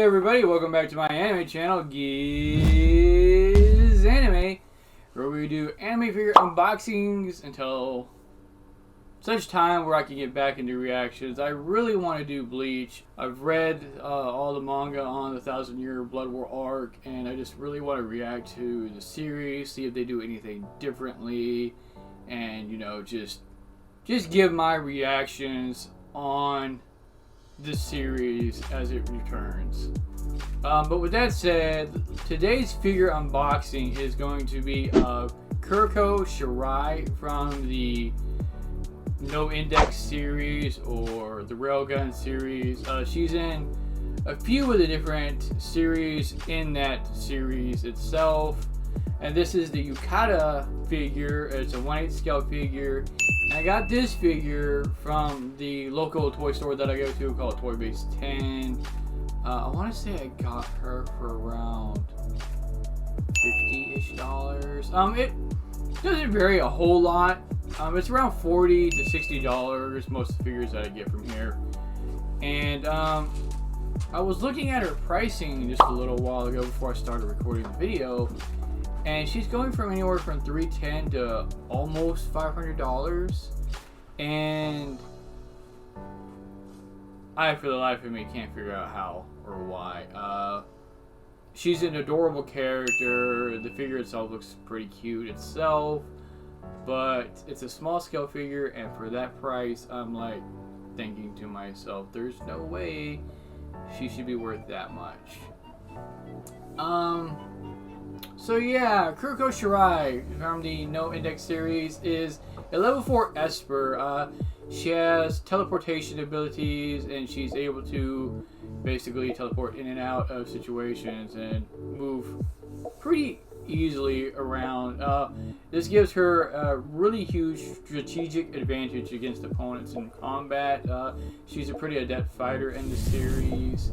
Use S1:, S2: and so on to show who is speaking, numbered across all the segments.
S1: everybody, welcome back to my anime channel, Gizanime, where we do anime figure unboxings until such time where I can get back into reactions. I really want to do Bleach. I've read all the manga on the 1,000-Year Blood War arc, and I just really want to react to the series, see if they do anything differently, and just give my reactions on the series as it returns. But with that said, today's figure unboxing is going to be Kuroko Shirai from the No Index series or the Railgun series. She's in a few of the different series in that series itself. And this is the Yukata figure. It's a 1/8 scale figure. And I got this figure from the local toy store that I go to called Toy Base 10. I want to say I got her for around $50-ish. It doesn't vary a whole lot. It's around $40 to $60, most of the figures that I get from here. And I was looking at her pricing just a little while ago before I started recording the video. And she's going from anywhere from $310 to almost $500. And I, for the life of me, can't figure out how or why. She's an adorable character. The figure itself looks pretty cute itself. But it's a small scale figure, and for that price, I'm like thinking to myself, there's no way she should be worth that much. So yeah, Kuroko Shirai from the No Index series is a level 4 Esper. She has teleportation abilities, and she's able to basically teleport in and out of situations and move pretty easily around. This gives her a really huge strategic advantage against opponents in combat. She's a pretty adept fighter in the series.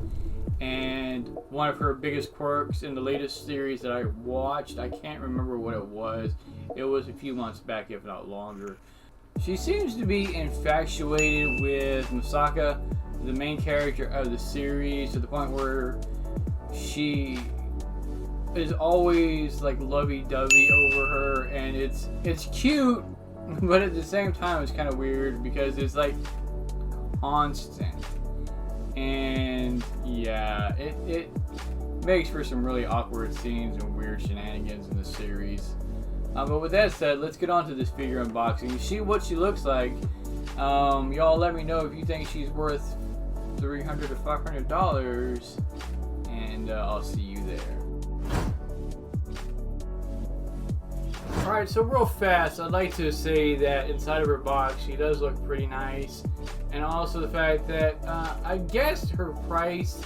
S1: And one of her biggest quirks in the latest series that I watched, I can't remember what it was. It was a few months back, if not longer. She seems to be infatuated with Misaka, the main character of the series, to the point where she is always like lovey-dovey over her, and it's cute, but at the same time it's kind of weird because it's like constant. And yeah, it makes for some really awkward scenes and weird shenanigans in the series. But with that said, let's get on to this figure unboxing. See what she looks like. Y'all let me know if you think she's worth $300 to $500, and I'll see you there. Alright, so real fast, I'd like to say that inside of her box, she does look pretty nice. And also the fact that, I guess her price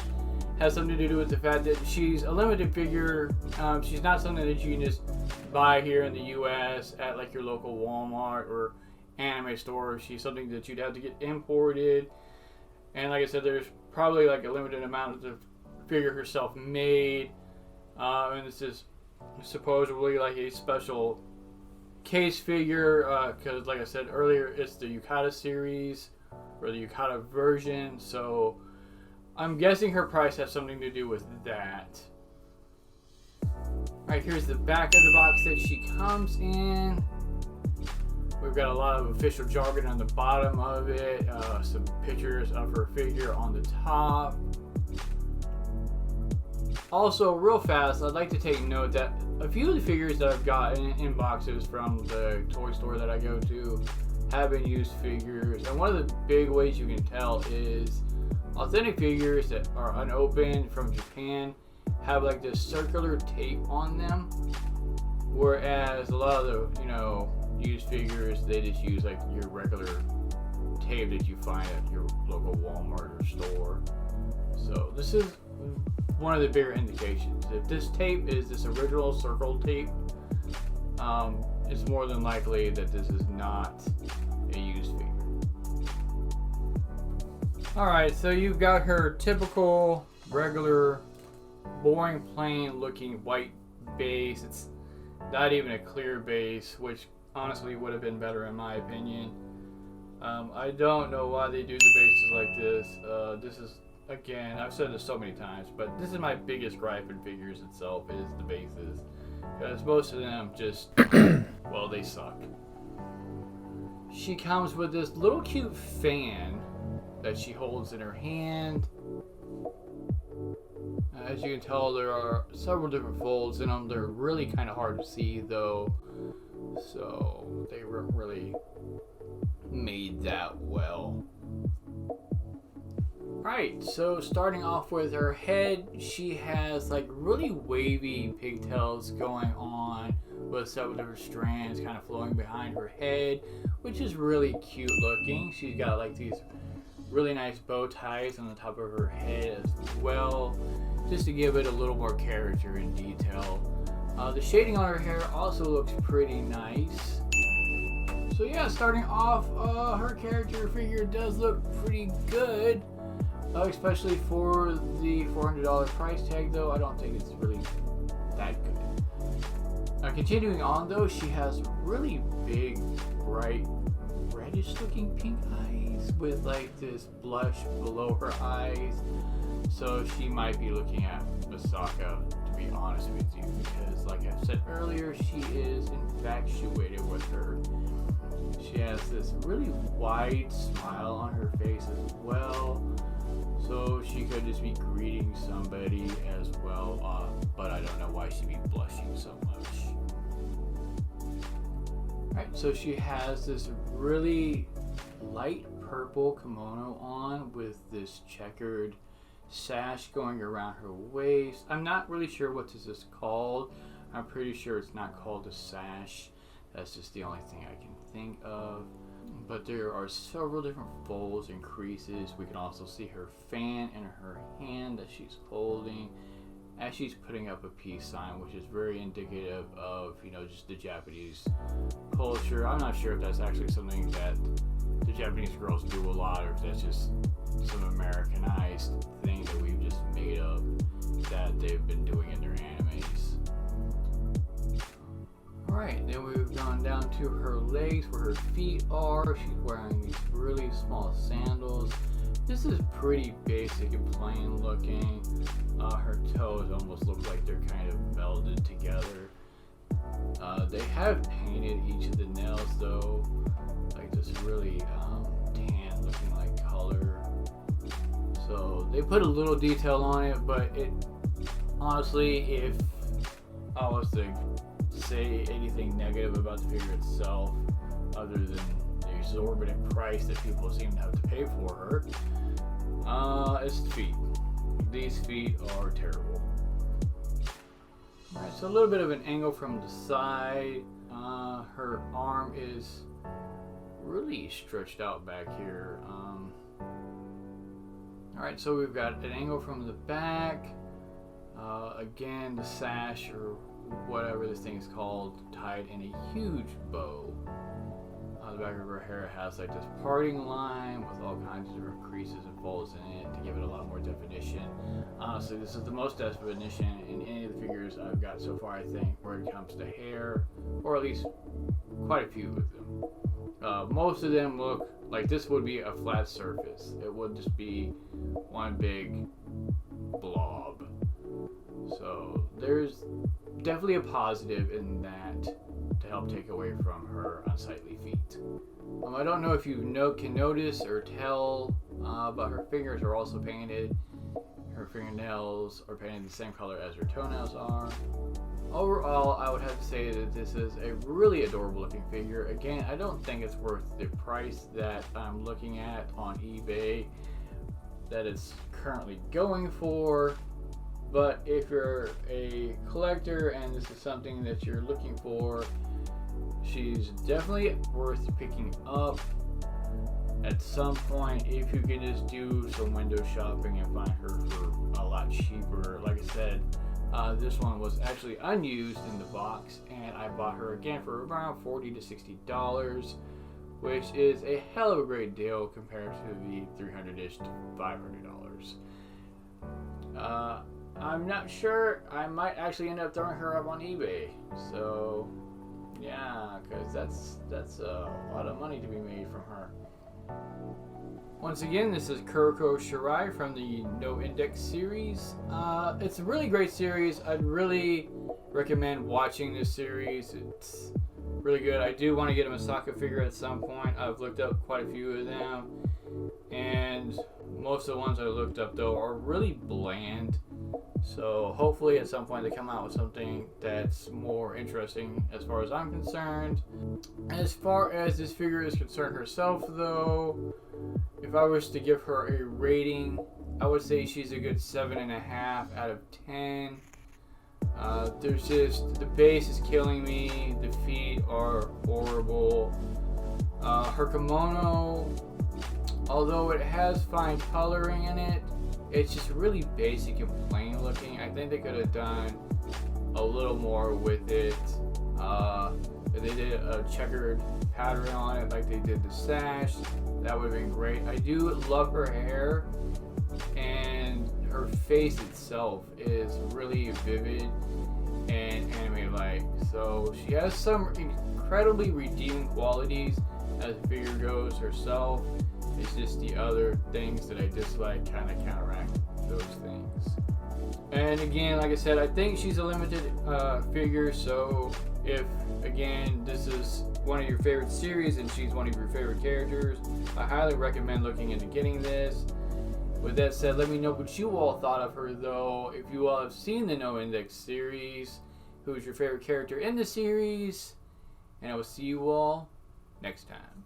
S1: has something to do with the fact that she's a limited figure. She's not something that you can just buy here in the US at like your local Walmart or anime store. She's something that you'd have to get imported. And like I said, there's probably like a limited amount of the figure herself made. And this is supposedly like a special case figure, because like I said earlier, it's the Yukata series or the Yukata version, so I'm guessing her price has something to do with that. Alright, here's the back of the box that she comes in. We've got a lot of official jargon on the bottom of it, some pictures of her figure on the top. Also, real fast, I'd like to take note that a few of the figures that I've gotten in boxes from the toy store that I go to have been used figures. And one of the big ways you can tell is authentic figures that are unopened from Japan have like this circular tape on them. Whereas a lot of the, used figures, they just use like your regular tape that you find at your local Walmart or store. So this is one of the bigger indications. If this tape is this original circle tape, it's more than likely that this is not a used figure. Alright, so you've got her typical, regular, boring, plain looking white base. It's not even a clear base, which honestly would have been better in my opinion. I don't know why they do the bases like this. This is again, I've said this so many times, but this is my biggest gripe in figures itself is the bases. Because most of them just, well, they suck. She comes with this little cute fan that she holds in her hand. As you can tell, there are several different folds in them. They're really kind of hard to see though, so they weren't really made that well. Alright, so starting off with her head, she has like really wavy pigtails going on with several different strands kind of flowing behind her head, which is really cute looking. She's got like these really nice bow ties on the top of her head as well, just to give it a little more character and detail. The shading on her hair also looks pretty nice. So yeah, starting off, her character figure does look pretty good. Especially for the $400 price tag though, I don't think it's really that good. Continuing on though, she has really big, bright, reddish looking pink eyes with like this blush below her eyes. So she might be looking at Misaka, to be honest with you, because like I said earlier, she is infatuated with her. She has this really wide smile on her face as well. So she could just be greeting somebody as well, but I don't know why she'd be blushing so much. Alright, so she has this really light purple kimono on with this checkered sash going around her waist. I'm not really sure what this is called. I'm pretty sure it's not called a sash. That's just the only thing I can think of. But there are several different folds and creases. We can also see her fan in her hand that she's holding as she's putting up a peace sign, which is very indicative of, you know, just the Japanese culture. I'm not sure if that's actually something that the Japanese girls do a lot, or if that's just some Americanized thing that we've just made up that they've been doing in their animes. Alright, then we've gone down to her legs where her feet are. She's wearing these really small sandals. This is pretty basic and plain looking. Her toes almost look like they're kind of melded together. They have painted each of the nails though, like this really tan looking like color. So they put a little detail on it, but it honestly, if I was to say anything negative about the figure itself, other than the exorbitant price that people seem to have to pay for her, it's the feet. These feet are terrible. Alright, so a little bit of an angle from the side. Her arm is really stretched out back here. Alright, so we've got an angle from the back. Again, the sash or whatever this thing is called, tied in a huge bow. On the back of her hair, it has like this parting line with all kinds of different creases and folds in it to give it a lot more definition. Honestly, this is the most definition in any of the figures I've got so far, I think, where it comes to hair, or at least quite a few of them. Most of them look like this would be a flat surface. It would just be one big blob. So there's definitely a positive in that to help take away from her unsightly feet. I don't know if you can notice or tell, but her fingers are also painted. Her fingernails are painted the same color as her toenails are. Overall, I would have to say that this is a really adorable looking figure. Again, I don't think it's worth the price that I'm looking at on eBay that it's currently going for. But if you're a collector and this is something that you're looking for, she's definitely worth picking up at some point if you can just do some window shopping and find her for a lot cheaper. Like I said, this one was actually unused in the box, and I bought her again for around $40 to $60, which is a hell of a great deal compared to the $300-ish to $500. I'm not sure. I might actually end up throwing her up on eBay. So, yeah, because that's a lot of money to be made from her. Once again, this is Kuroko Shirai from the No Index series. It's a really great series. I'd really recommend watching this series. It's really good. I do want to get a Masaka figure at some point. I've looked up quite a few of them, and most of the ones I looked up though are really bland. So hopefully at some point they come out with something that's more interesting as far as I'm concerned. As far as this figure is concerned herself though, if I was to give her a rating, I would say she's a good 7.5 out of 10. There's just, the base is killing me, the feet are horrible. Her kimono, although it has fine coloring in it, it's just really basic and plain looking. I think they could have done a little more with it. If they did a checkered pattern on it like they did the sash, that would have been great. I do love her hair, and her face itself is really vivid and anime-like. So she has some incredibly redeeming qualities as the figure goes herself. It's just the other things that I dislike kind of counteract those things. And again, like I said, I think she's a limited figure, so if, again, this is one of your favorite series and she's one of your favorite characters, I highly recommend looking into getting this. With that said, let me know what you all thought of her though. If you all have seen the No Index series, who's your favorite character in the series, and I will see you all next time.